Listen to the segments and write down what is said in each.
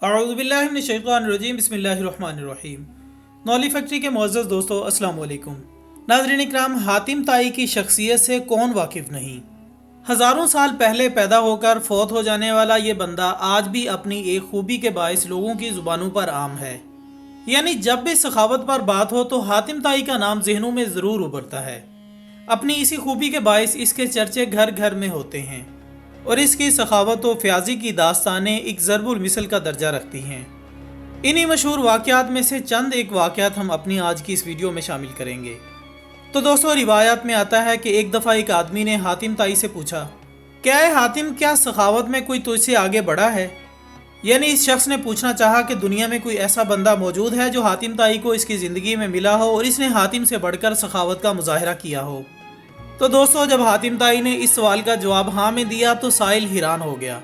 اعوذ باللہ من الشیطان الرجیم، بسم اللہ الرحمن الرحیم۔ نولی فیکٹری کے معزز دوستو، السلام علیکم۔ ناظرین اکرام، حاتم طائی کی شخصیت سے کون واقف نہیں؟ ہزاروں سال پہلے پیدا ہو کر فوت ہو جانے والا یہ بندہ آج بھی اپنی ایک خوبی کے باعث لوگوں کی زبانوں پر عام ہے۔ یعنی جب بھی سخاوت پر بات ہو تو حاتم طائی کا نام ذہنوں میں ضرور ابھرتا ہے۔ اپنی اسی خوبی کے باعث اس کے چرچے گھر گھر میں ہوتے ہیں اور اس کی سخاوت و فیاضی کی داستانیں ایک ضرب المثل کا درجہ رکھتی ہیں۔ انہی مشہور واقعات میں سے چند ایک واقعات ہم اپنی آج کی اس ویڈیو میں شامل کریں گے۔ تو دوستو، روایات میں آتا ہے کہ ایک دفعہ ایک آدمی نے حاتم طائی سے پوچھا، کیا ہے حاتم، کیا سخاوت میں کوئی تجھ سے آگے بڑھا ہے؟ یعنی اس شخص نے پوچھنا چاہا کہ دنیا میں کوئی ایسا بندہ موجود ہے جو حاتم طائی کو اس کی زندگی میں ملا ہو اور اس نے حاتم سے بڑھ کر سخاوت کا مظاہرہ کیا ہو۔ تو دوستو، جب حاتم طائی نے اس سوال کا جواب ہاں میں دیا تو سائل حیران ہو گیا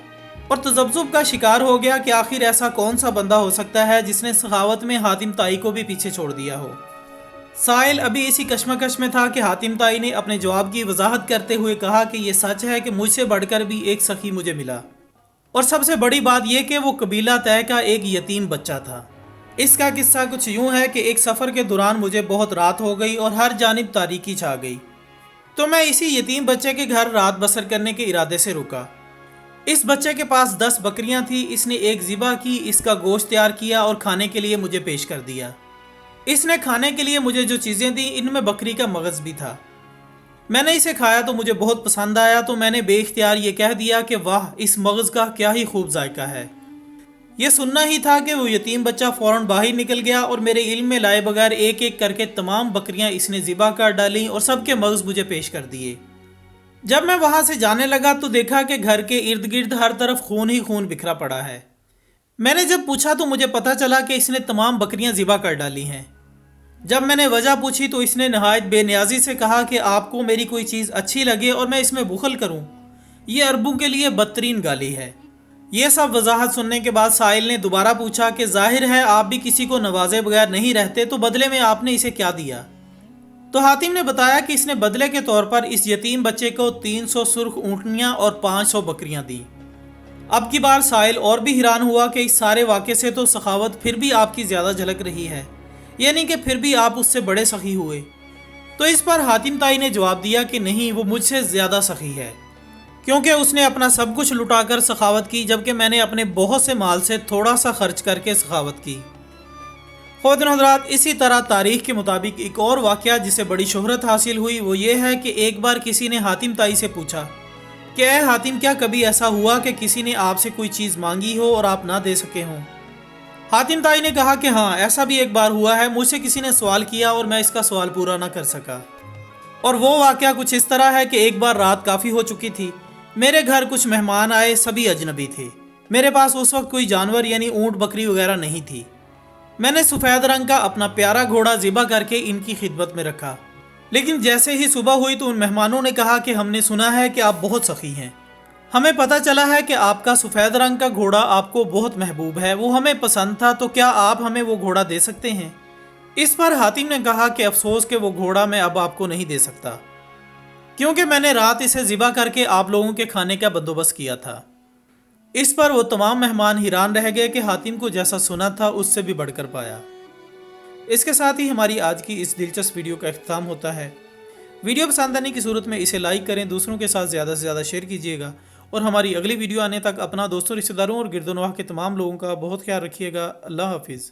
اور تذبذب کا شکار ہو گیا کہ آخر ایسا کون سا بندہ ہو سکتا ہے جس نے سخاوت میں حاتم طائی کو بھی پیچھے چھوڑ دیا ہو۔ سائل ابھی اسی کشمکش میں تھا کہ حاتم طائی نے اپنے جواب کی وضاحت کرتے ہوئے کہا کہ یہ سچ ہے کہ مجھ سے بڑھ کر بھی ایک سخی مجھے ملا، اور سب سے بڑی بات یہ کہ وہ قبیلہ طے کا ایک یتیم بچہ تھا۔ اس کا قصہ کچھ یوں ہے کہ ایک سفر کے دوران مجھے بہت رات ہو گئی اور ہر جانب تاریکی چھا گئی، تو میں اسی یتیم بچے کے گھر رات بسر کرنے کے ارادے سے رکا۔ اس بچے کے پاس 10 بکریاں تھیں، اس نے ایک ذبح کی، اس کا گوشت تیار کیا اور کھانے کے لیے مجھے پیش کر دیا۔ اس نے کھانے کے لیے مجھے جو چیزیں دیں ان میں بکری کا مغز بھی تھا۔ میں نے اسے کھایا تو مجھے بہت پسند آیا، تو میں نے بے اختیار یہ کہہ دیا کہ واہ، اس مغز کا کیا ہی خوب ذائقہ ہے۔ یہ سننا ہی تھا کہ وہ یتیم بچہ فوراً باہر نکل گیا اور میرے علم میں لائے بغیر ایک ایک کر کے تمام بکریاں اس نے ذبح کر ڈالیں اور سب کے مغز مجھے پیش کر دیے۔ جب میں وہاں سے جانے لگا تو دیکھا کہ گھر کے ارد گرد ہر طرف خون ہی خون بکھرا پڑا ہے۔ میں نے جب پوچھا تو مجھے پتا چلا کہ اس نے تمام بکریاں ذبح کر ڈالی ہیں۔ جب میں نے وجہ پوچھی تو اس نے نہایت بے نیازی سے کہا کہ آپ کو میری کوئی چیز اچھی لگے اور میں اس میں بخل کروں، یہ عربوں کے لیے بدترین گالی ہے۔ یہ سب وضاحت سننے کے بعد سائل نے دوبارہ پوچھا کہ ظاہر ہے آپ بھی کسی کو نوازے بغیر نہیں رہتے، تو بدلے میں آپ نے اسے کیا دیا؟ تو حاتم نے بتایا کہ اس نے بدلے کے طور پر اس یتیم بچے کو 300 سرخ اونٹنیاں اور 500 بکریاں دیں۔ اب کی بار سائل اور بھی حیران ہوا کہ اس سارے واقعے سے تو سخاوت پھر بھی آپ کی زیادہ جھلک رہی ہے، یعنی کہ پھر بھی آپ اس سے بڑے سخی ہوئے۔ تو اس پر حاتم طائی نے جواب دیا کہ نہیں، وہ مجھ سے زیادہ سخی ہے، کیونکہ اس نے اپنا سب کچھ لٹا کر سخاوت کی، جبکہ میں نے اپنے بہت سے مال سے تھوڑا سا خرچ کر کے سخاوت کی۔ خواتین و حضرات، اسی طرح تاریخ کے مطابق ایک اور واقعہ جسے بڑی شہرت حاصل ہوئی وہ یہ ہے کہ ایک بار کسی نے حاتم طائی سے پوچھا کہ اے حاتم، کیا کبھی ایسا ہوا کہ کسی نے آپ سے کوئی چیز مانگی ہو اور آپ نہ دے سکے ہوں؟ حاتم طائی نے کہا کہ ہاں، ایسا بھی ایک بار ہوا ہے، مجھ سے کسی نے سوال کیا اور میں اس کا سوال پورا نہ کر سکا۔ اور وہ واقعہ کچھ اس طرح ہے کہ ایک بار رات کافی ہو چکی تھی، میرے گھر کچھ مہمان آئے، سبھی اجنبی تھے۔ میرے پاس اس وقت کوئی جانور یعنی اونٹ بکری وغیرہ نہیں تھی۔ میں نے سفید رنگ کا اپنا پیارا گھوڑا ذبح کر کے ان کی خدمت میں رکھا، لیکن جیسے ہی صبح ہوئی تو ان مہمانوں نے کہا کہ ہم نے سنا ہے کہ آپ بہت سخی ہیں، ہمیں پتہ چلا ہے کہ آپ کا سفید رنگ کا گھوڑا آپ کو بہت محبوب ہے، وہ ہمیں پسند تھا، تو کیا آپ ہمیں وہ گھوڑا دے سکتے ہیں؟ اس پر حاتم نے کہا کہ افسوس کہ وہ گھوڑا میں اب آپ کو نہیں دے سکتا، کیونکہ میں نے رات اسے ذبح کر کے آپ لوگوں کے کھانے کا بندوبست کیا تھا۔ اس پر وہ تمام مہمان حیران رہ گئے کہ حاتم کو جیسا سنا تھا اس سے بھی بڑھ کر پایا۔ اس کے ساتھ ہی ہماری آج کی اس دلچسپ ویڈیو کا اختتام ہوتا ہے۔ ویڈیو پسند آنے کی صورت میں اسے لائک کریں، دوسروں کے ساتھ زیادہ سے زیادہ شیئر کیجیے گا، اور ہماری اگلی ویڈیو آنے تک اپنا دوستوں، رشتہ داروں اور گرد و نواح کے تمام لوگوں کا بہت خیال رکھیے گا۔ اللہ حافظ۔